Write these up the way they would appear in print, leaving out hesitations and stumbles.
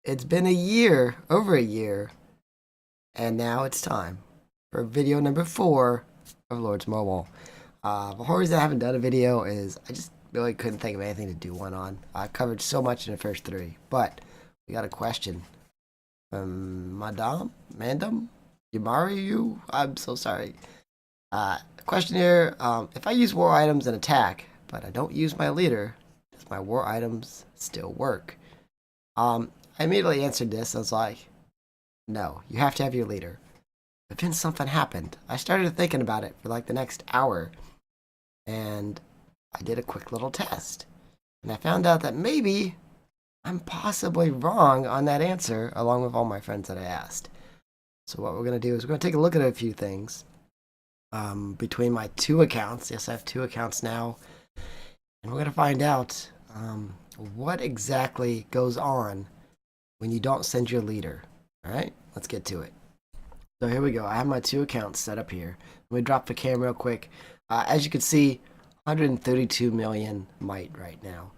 It's been a year, over a year, and now it's time for video number 4 of Lords Mobile. The whole reason I haven't done a video is I just really couldn't think of anything to do one on. I covered so much in the first 3, but we got a question from Mandam, Yamariu. I'm so sorry. Question here: if I use war items and attack, but I don't use my leader, does my war items still work? I immediately answered this. I was like, no, you have to have your leader. But then something happened. I started thinking about it for like the next hour, and I did a quick little test. And I found out that maybe I'm possibly wrong on that answer, along with all my friends that I asked. So what we're going to do is we're going to take a look at a few things between my 2 accounts. Yes, I have 2 accounts now. And we're going to find out what exactly goes on when you don't send your leader. All right, let's get to it. So here we go. I have my 2 accounts set up here. Let me drop the camera real quick. As you can see, 132 million might right now.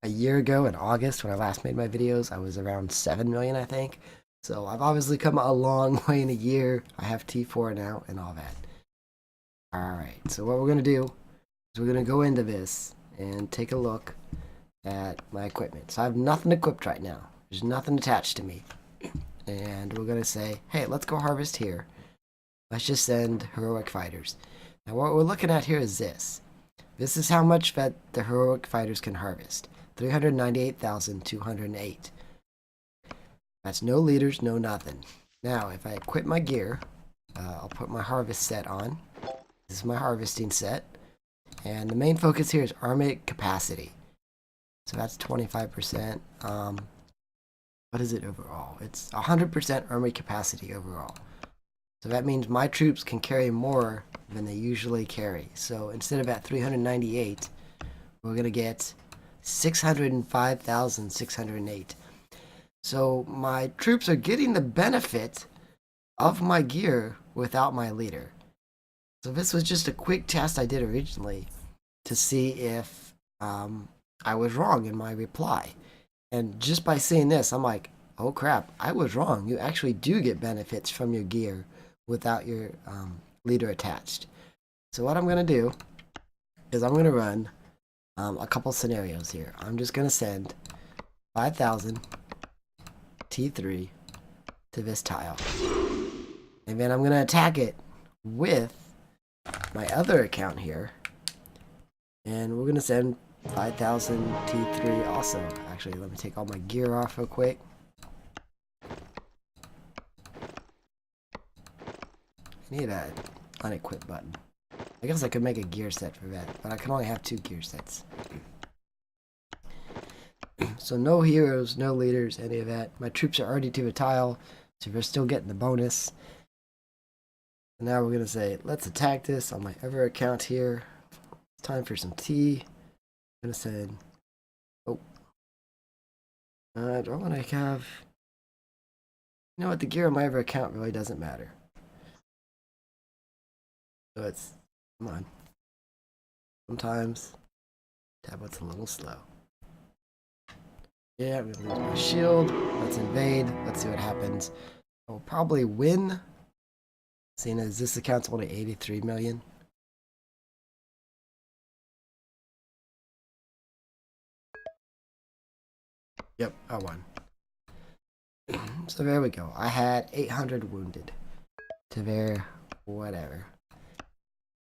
A year ago in August, when I last made my videos, I was around 7 million, I think. So I've obviously come a long way in a year. I have T4 now and all that. Alright, so what we're going to do is we're going to go into this and take a look at my equipment. So I have nothing equipped right now. There's nothing attached to me. And we're going to say, hey, let's go harvest here. Let's just send heroic fighters. Now what we're looking at here is this. This is how much that the heroic fighters can harvest. 398,208. That's no leaders, no nothing. Now, if I equip my gear, I'll put my harvest set on. This is my harvesting set. And the main focus here is army capacity. So that's 25%. What is it overall? It's 100% army capacity overall. So that means my troops can carry more than they usually carry. So instead of at 398, we're going to get 605,608. So my troops are getting the benefit of my gear without my leader. So this was just a quick test I did originally to see if I was wrong in my reply. And just by seeing this, I'm like, oh crap, I was wrong. You actually do get benefits from your gear without your leader attached. So what I'm going to do is I'm going to run a couple scenarios here. I'm just going to send 5,000 T3 to this tile. And then I'm going to attack it with my other account here. And we're going to send 5,000 T3 also. Actually, let me take all my gear off real quick. I need an unequip button. I guess I could make a gear set for that, but I can only have 2 gear sets. So no heroes, no leaders, any of that. My troops are already to a tile, so we're still getting the bonus. And now we're going to say, let's attack this on my other account here. It's time for some tea. I'm going to say, oh. Do I want to have... You know what, the gear on my other account really doesn't matter. So it's, come on. Sometimes, tablet's a little slow. Yeah, I'm gonna lose my shield. Let's invade. Let's see what happens. I'll probably win, seeing as this account's only 83 million. Yep, I won. So there we go. I had 800 wounded to their whatever.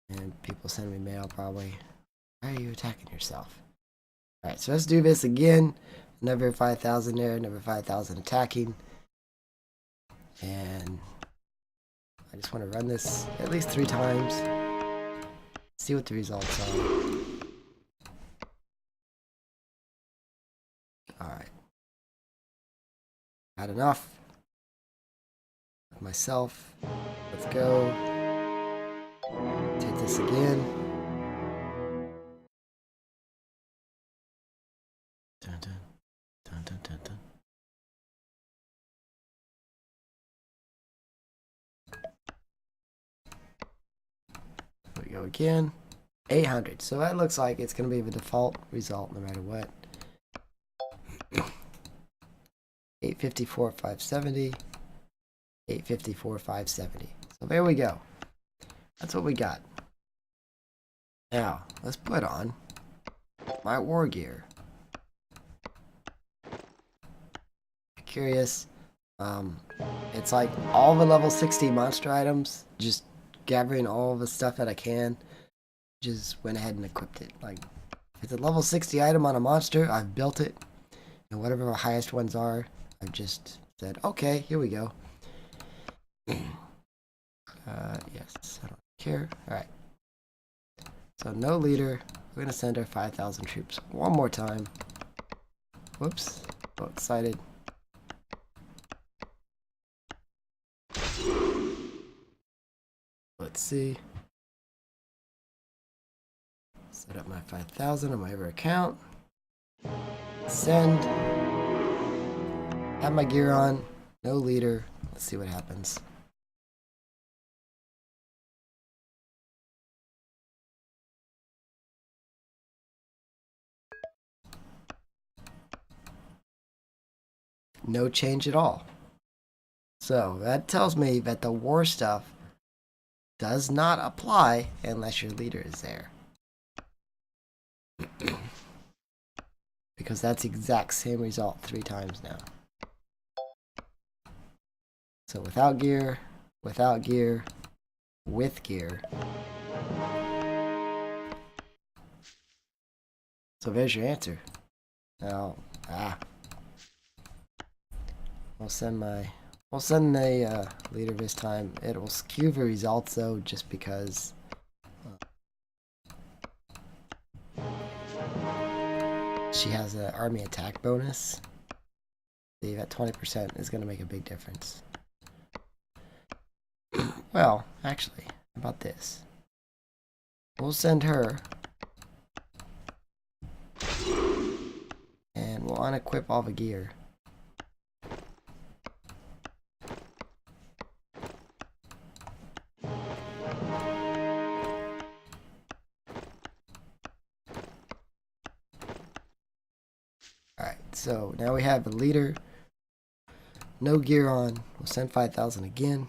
And people send me mail probably. Why are you attacking yourself? Alright, so let's do this again. Another 5,000 there, another 5,000 attacking. And I just want to run this at least 3 times. See what the results are. Alright. Had enough. Myself. Let's go. Take this again. Dun, dun, dun, dun, dun, dun. Here we go again. 800. So that looks like it's going to be the default result no matter what. 854, 570. 854, 570. So there we go. That's what we got. Now, let's put on my war gear. Curious. It's like all the level 60 monster items, just gathering all the stuff that I can. Just went ahead and equipped it. Like, if it's a level 60 item on a monster, I've built it. And whatever the highest ones are, I've just said, okay, here we go. Yes, I don't care. Alright. So, no leader. We're going to send our 5,000 troops one more time. Whoops. So excited. Let's see. Set up my 5,000 on my other account. Send. Have my gear on. No leader. Let's see what happens. No change at all. So that tells me that the war stuff does not apply unless your leader is there. Because that's the exact same result 3 times now. So without gear, with gear. So there's your answer. Now, we'll send the leader this time. It will skew the results though, just because she has an army attack bonus. See, that 20% is going to make a big difference. Well, actually, how about this? We'll send her. And we'll unequip all the gear. Alright, so now we have the leader. No gear on. We'll send 5,000 again.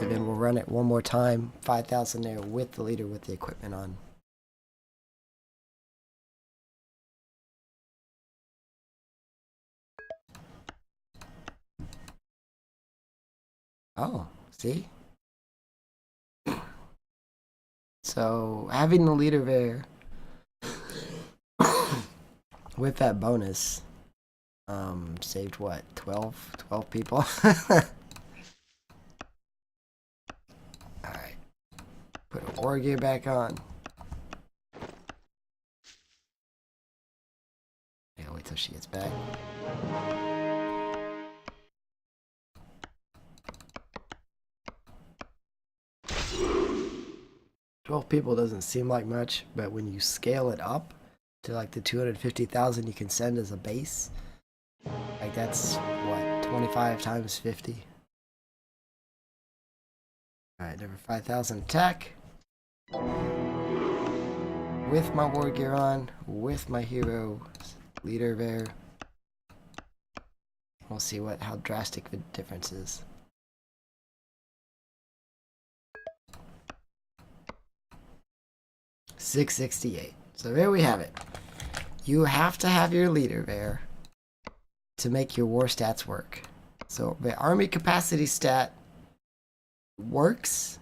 And then we'll run it one more time. 5,000 there with the leader with the equipment on. Oh, see? So having the leader there with that bonus saved what, 12 people. Alright, put a war gear back on. Yeah, wait till she gets back. People doesn't seem like much, but when you scale it up to like the 250,000 you can send as a base, like that's what, 25 times 50. Alright, number 5,000 attack. With my war gear on, with my hero leader there. We'll see how drastic the difference is. $668. So there we have it. You have to have your leader there to make your war stats work. So the army capacity stat works,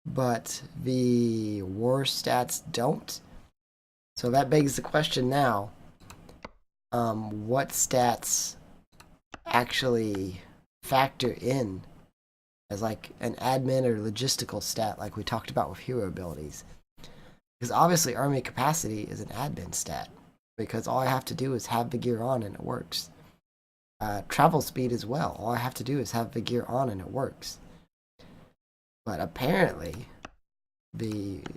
but the war stats don't. So that begs the question now, what stats actually factor in as like an admin or logistical stat like we talked about with hero abilities? Because obviously army capacity is an admin stat, because all I have to do is have the gear on and it works. Travel speed as well. All I have to do is have the gear on and it works. But apparently,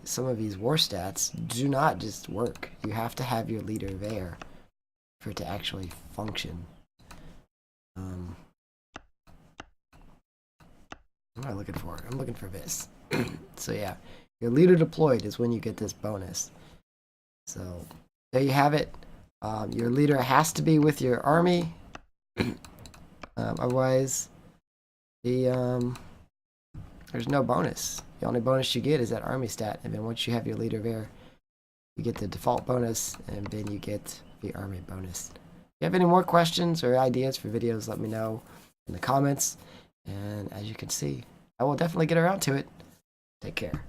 some of these war stats do not just work. You have to have your leader there for it to actually function. What am I looking for? I'm looking for this. So yeah, Your leader deployed is when you get this bonus. So there you have it. Your leader has to be with your army. Otherwise, there's no bonus. The only bonus you get is that army stat, and then once you have your leader there, you get the default bonus, and then you get the army bonus. If you have any more questions or ideas for videos, let me know in the comments. And as you can see, I will definitely get around to it. Take care.